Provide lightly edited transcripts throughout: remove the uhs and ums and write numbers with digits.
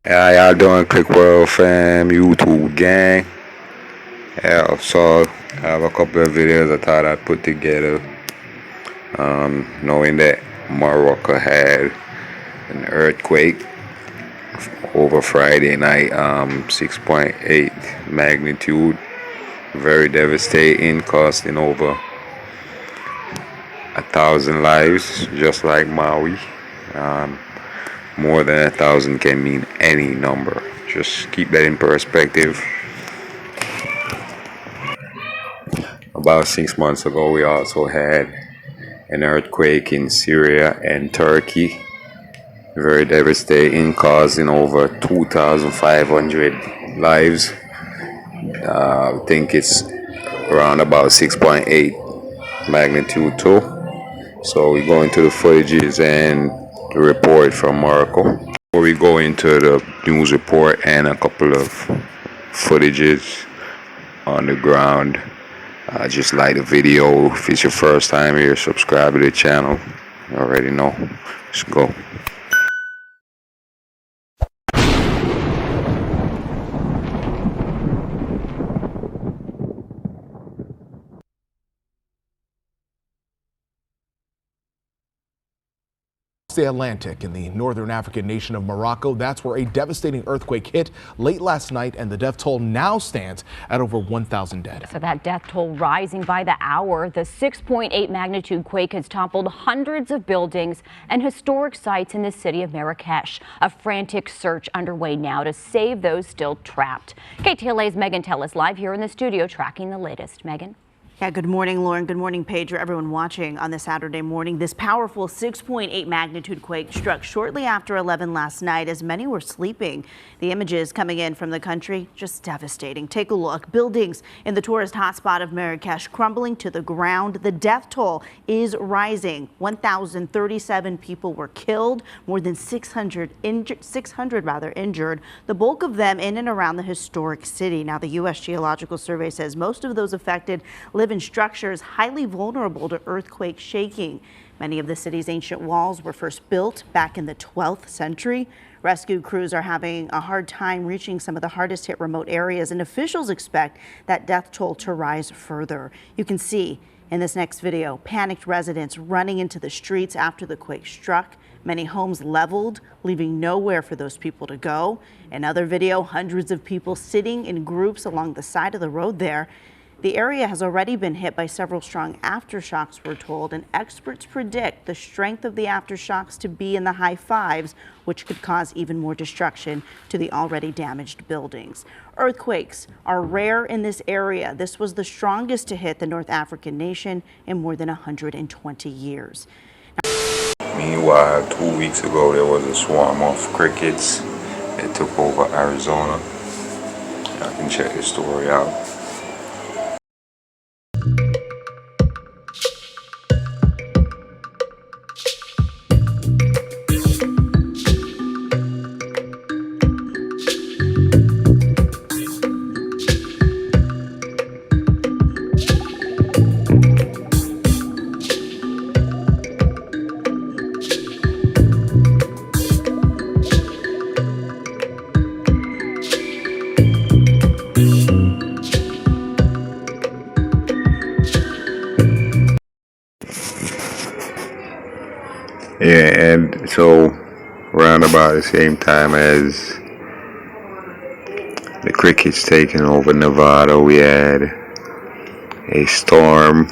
How y'all doing, Click World fam, YouTube gang? Yeah, so I have a couple of videos I thought I'd put together. Knowing that Morocco had an earthquake over Friday night, 6.8 magnitude, very devastating, costing over 1,000 lives, just like Maui. Um, More than 1,000 can mean any number. Just keep that in perspective. About 6 months ago, we also had an earthquake in Syria and Turkey. Very devastating, causing over 2,500 lives. I think it's around about 6.8 magnitude too. So we go into the footages and the report from Morocco. Before we go into the news report and a couple of footages on the ground, just like the video. If it's your first time here, subscribe to the channel. You already know. Let's go. The Atlantic in the northern African nation of Morocco. That's where a devastating earthquake hit late last night, and the death toll now stands at over 1,000 dead. So that death toll rising by the hour. The 6.8 magnitude quake has toppled hundreds of buildings and historic sites in the city of Marrakesh. A frantic search underway now to save those still trapped. KTLA's Megan Tellis live here in the studio tracking the latest. Megan. Yeah, good morning, Lauren. Good morning, Paige, or everyone watching on this Saturday morning. This powerful 6.8 magnitude quake struck shortly after 11 last night as many were sleeping. The images coming in from the country, just devastating. Take a look. Buildings in the tourist hotspot of Marrakesh crumbling to the ground. The death toll is rising. 1,037 people were killed, more than 600 injured. The bulk of them in and around the historic city. Now, the U.S. Geological Survey says most of those affected live in structures highly vulnerable to earthquake shaking. Many of the city's ancient walls were first built back in the 12th century. Rescue crews are having a hard time reaching some of the hardest hit remote areas, and officials expect that death toll to rise further. You can see in this next video panicked residents running into the streets after the quake struck. Many homes leveled, leaving nowhere for those people to go. Another video, hundreds of people sitting in groups along the side of the road there. The area has already been hit by several strong aftershocks, we're told, and experts predict the strength of the aftershocks to be in the high fives, which could cause even more destruction to the already damaged buildings. Earthquakes are rare in this area. This was the strongest to hit the North African nation in more than 120 years. Meanwhile, 2 weeks ago, there was a swarm of crickets that took over Arizona. Y'all can check this story out. Yeah, and so around about the same time as the crickets taking over Nevada, we had a storm,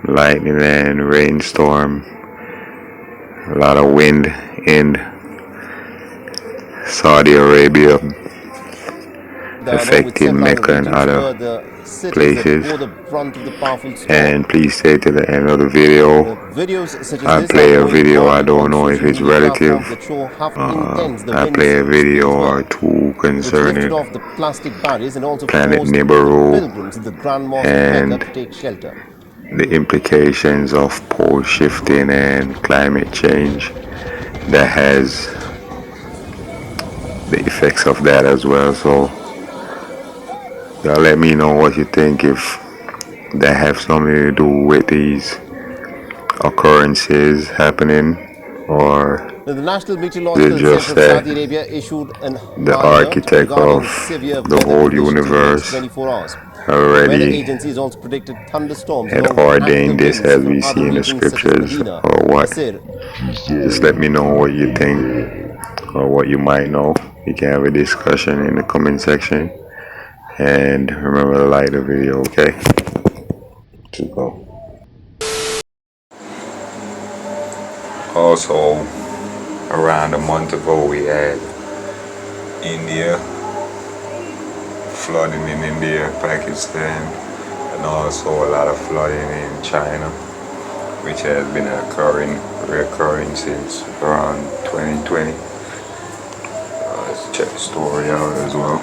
lightning and rainstorm, a lot of wind in Saudi Arabia, affecting Mecca and other places. And please stay to the end of the video. I play a video, I don't know if it's relative. I play a video or two concerning planet Nibiru and the implications of pole shifting and climate change that has the effects of that as well. So y'all let me know what you think, if that have something to do with these occurrences happening or Now, the National is Meteorological it just Center of that Saudi Arabia issued an the high alert architect regarding of severe the weather whole conditions in the next universe 24 hours. The weather already agency has also predicted thunderstorms had along with ordained active this winds as from we other see in the regions such as scriptures, Medina, or what? Nasir. Just let me know what you think or what you might know. We can have a discussion in the comment section. And remember to like the video, okay? To go. Also, around a month ago, we had India, flooding in India, Pakistan, and also a lot of flooding in China, which has been recurring since around 2020. Let's check the story out as well.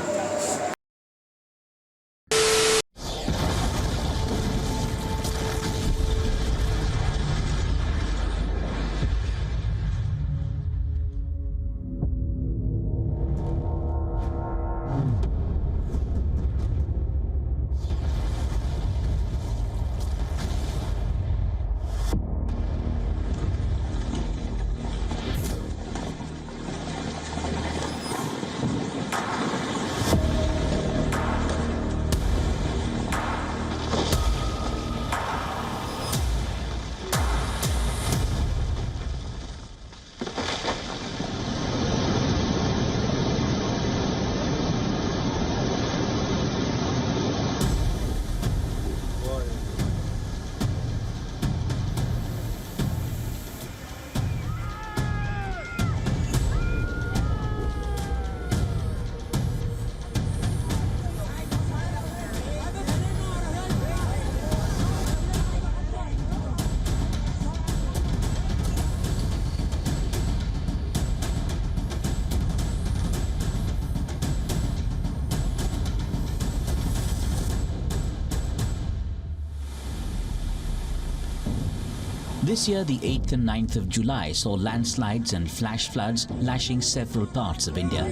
This year, the 8th and 9th of July saw landslides and flash floods lashing several parts of India.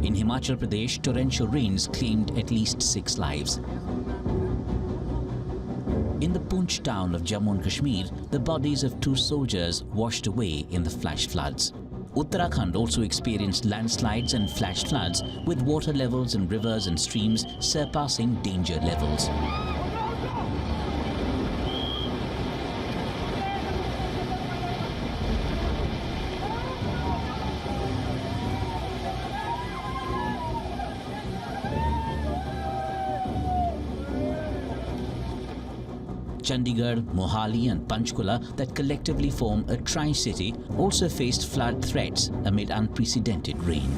In Himachal Pradesh, torrential rains claimed at least 6 lives. In the Poonch town of Jammu and Kashmir, the bodies of 2 soldiers washed away in the flash floods. Uttarakhand also experienced landslides and flash floods, with water levels in rivers and streams surpassing danger levels. Chandigarh, Mohali and Panchkula, that collectively form a tri-city, also faced flood threats amid unprecedented rain.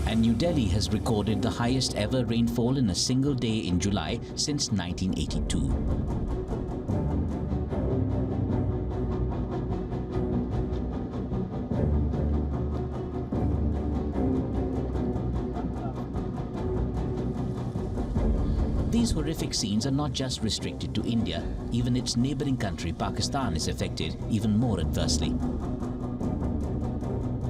And New Delhi has recorded the highest ever rainfall in a single day in July since 1982. These horrific scenes are not just restricted to India. Even its neighboring country, Pakistan, is affected even more adversely.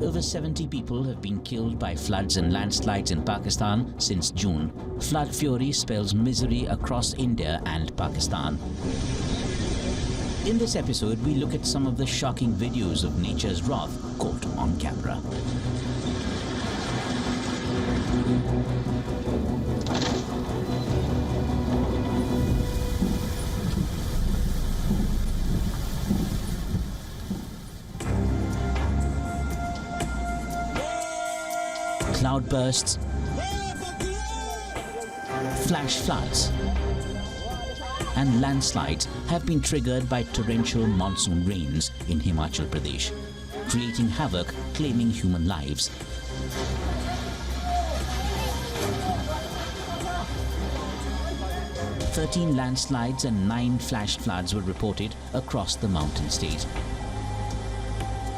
Over 70 people have been killed by floods and landslides in Pakistan since June. Flood fury spells misery across India and Pakistan. In this episode, we look at some of the shocking videos of nature's wrath caught on camera. Cloudbursts, flash floods, and landslides have been triggered by torrential monsoon rains in Himachal Pradesh, creating havoc, claiming human lives. "13 landslides and 9 flash floods were reported across the mountain state.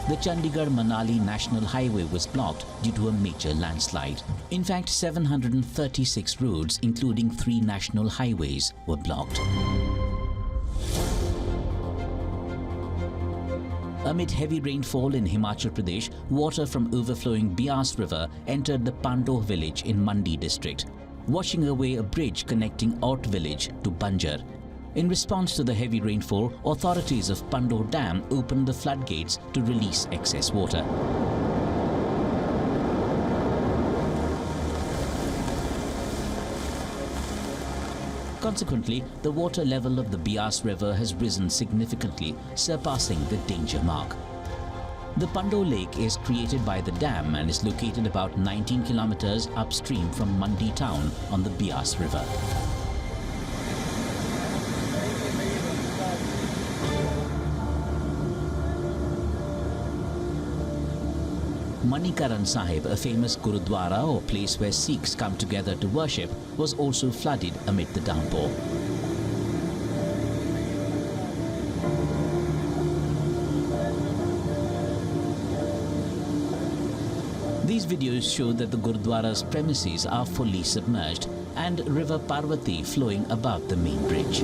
The Chandigarh-Manali National Highway was blocked due to a major landslide. In fact, 736 roads, including 3 national highways, were blocked. A Amid heavy rainfall in Himachal Pradesh, water from overflowing Bias River entered the Pando village in Mandi district, washing away a bridge connecting Ort village to Banjar. In response to the heavy rainfall, authorities of Pando Dam opened the floodgates to release excess water. Consequently, the water level of the Bias River has risen significantly, surpassing the danger mark. The Pando Lake is created by the dam and is located about 19 kilometers upstream from Mandi town on the Bias River. Manikaran Sahib, a famous Gurudwara or place where Sikhs come together to worship, was also flooded amid the downpour. These videos show that the Gurudwara's premises are fully submerged and River Parvati flowing above the main bridge.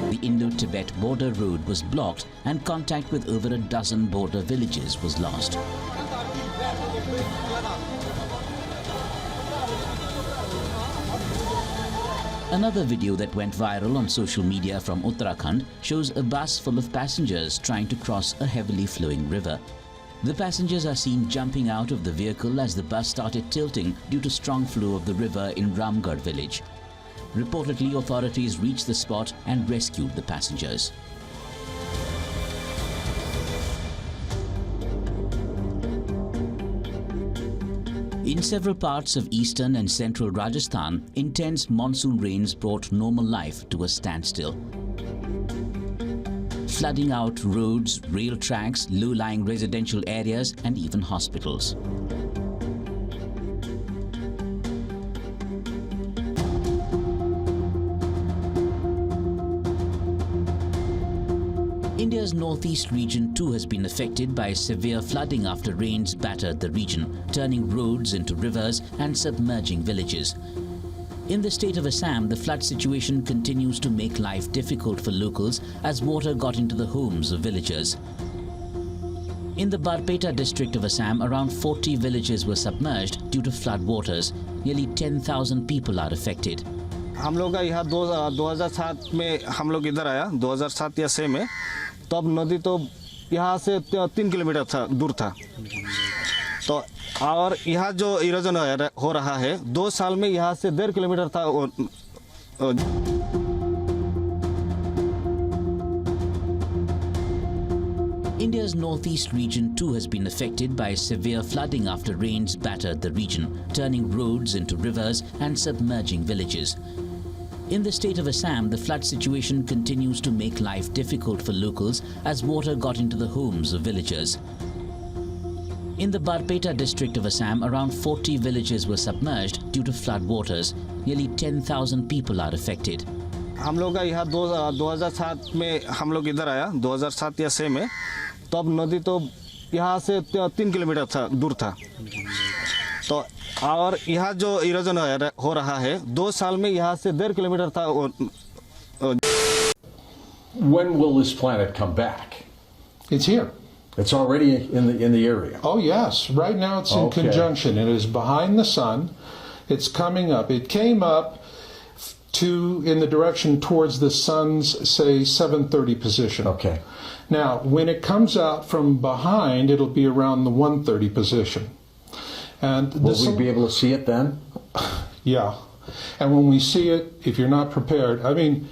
The Indo-Tibet border road was blocked and contact with over a dozen border villages was lost. Another video that went viral on social media from Uttarakhand shows a bus full of passengers trying to cross a heavily flowing river. The passengers are seen jumping out of the vehicle as the bus started tilting due to strong flow of the river in Ramgarh village. Reportedly, authorities reached the spot and rescued the passengers. In several parts of eastern and central Rajasthan, intense monsoon rains brought normal life to a standstill. Flooding out roads, rail tracks, low-lying residential areas, and even hospitals. India's northeast region too has been affected by severe flooding after rains battered the region, turning roads into rivers and submerging villages. In the state of Assam, the flood situation continues to make life difficult for locals as water got into the homes of villagers. In the Barpeta district of Assam, around 40 villages were submerged due to flood waters. Nearly 10,000 people are affected. हम लोग का यहाँ 2007 में हम लोग इधर आया 2007 या 6 में तब नदी तो यहाँ से 3 किलोमीटर था दूर था तो और यहाँ जो इरोजन हो रहा है 2 साल में यहाँ से 1.5 किलोमीटर था India's northeast region too has been affected by severe flooding after rains battered the region, turning roads into rivers and submerging villages. In the state of Assam, the flood situation continues to make life difficult for locals as water got into the homes of villagers. In the Barpeta district of Assam, around 40 villages were submerged due to flood waters. Nearly 10,000 people are affected. हम लोग का यहाँ 2007 में हम लोग इधर आया 2007 या 6 में तब नदी तो यहाँ से 3 किलोमीटर था दूर था तो और यहाँ जो इरोजन हो रहा है 2 साल में यहाँ से 1.5 किलोमीटर था When will this planet come back? It's here. It's already in the area. Oh yes, right now it's in conjunction. It is behind the sun. It's coming up. It came up in the direction towards the sun's, say, 7:30 position. Okay. Now, when it comes out from behind, it'll be around the 1:30 position. And will we be able to see it then? Yeah. And when we see it, if you're not prepared, I mean,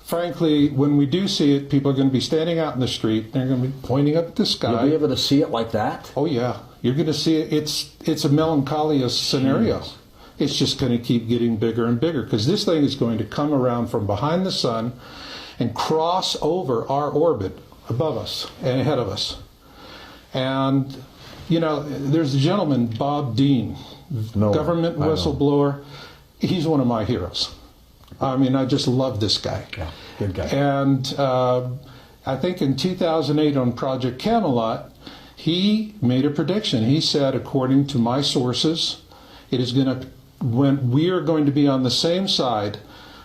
frankly, when we do see it, people are going to be standing out in the street. They're going to be pointing up at the sky. You'll be able to see it like that? Oh, yeah. You're going to see it. It's a melancholia scenario. Jeez. It's just going to keep getting bigger and bigger because this thing is going to come around from behind the sun and cross over our orbit above us and ahead of us. And, you know, there's a gentleman, Bob Dean, government whistleblower. He's one of my heroes. I mean, I just love this guy. Yeah, good guy. And I think in 2008 on Project Camelot, he made a prediction. He said, according to my sources, it is going to, when we are going to be on the same side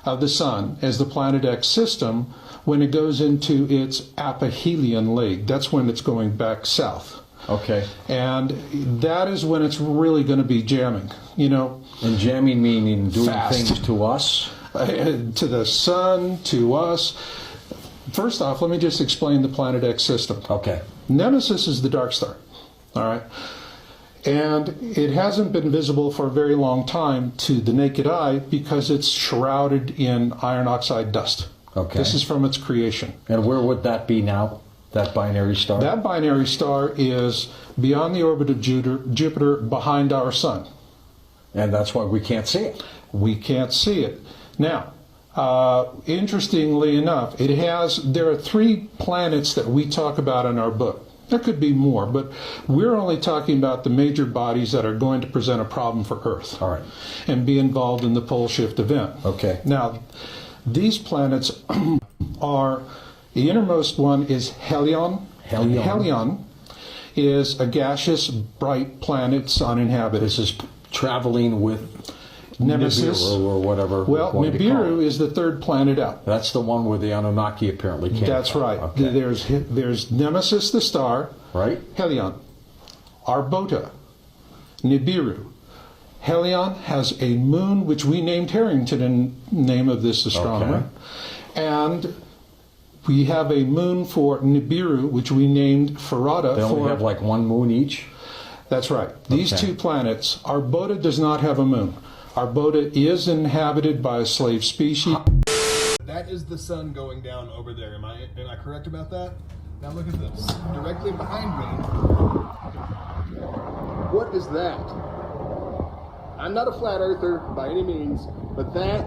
of the sun as the Planet X system when it goes into its aphelion leg. That's when it's going back south. Okay. And that is when it's really going to be jamming, you know. And jamming meaning doing Fast. things to us? To the sun, to us. First off, let me just explain the Planet X system. Okay. Nemesis is the dark star, all right? And it hasn't been visible for a very long time to the naked eye because it's shrouded in iron oxide dust. Okay. This is from its creation. And where would that be now, that binary star? That binary star is beyond the orbit of Jupiter, behind our sun. And that's why we can't see it. We can't see it. Now, interestingly enough, there are 3 planets that we talk about in our book. There could be more, but we're only talking about the major bodies that are going to present a problem for Earth. All right. And be involved in the pole shift event. Okay. Now, these planets are, the innermost one is Helion. Helion. Helion is a gaseous, bright planet. It's uninhabited. This is traveling with Nemesis. Nibiru or whatever. Well, Nibiru is the 3rd planet out. That's the one where the Anunnaki apparently came That's from. right. Okay. There's Nemesis the star, Right. Helion, Arbota, Nibiru. Helion has a moon, which we named Harrington in name of this astronomer. Okay. And we have a moon for Nibiru, which we named Farada. They only have like one moon each? That's right. These Okay. 2 planets, Arbota does not have a moon. Arbota is inhabited by a slave species. That is the sun going down over there. Am I correct about that? Now look at this. Directly behind me. What is that? I'm not a flat earther by any means, but that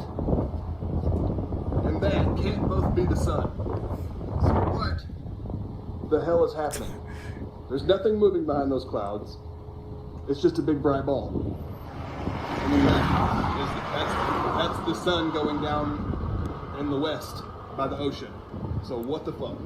and that can't both be the sun. So what the hell is happening? There's nothing moving behind those clouds. It's just a big bright ball. I mean, that's the sun going down in the west by the ocean. So what the fuck?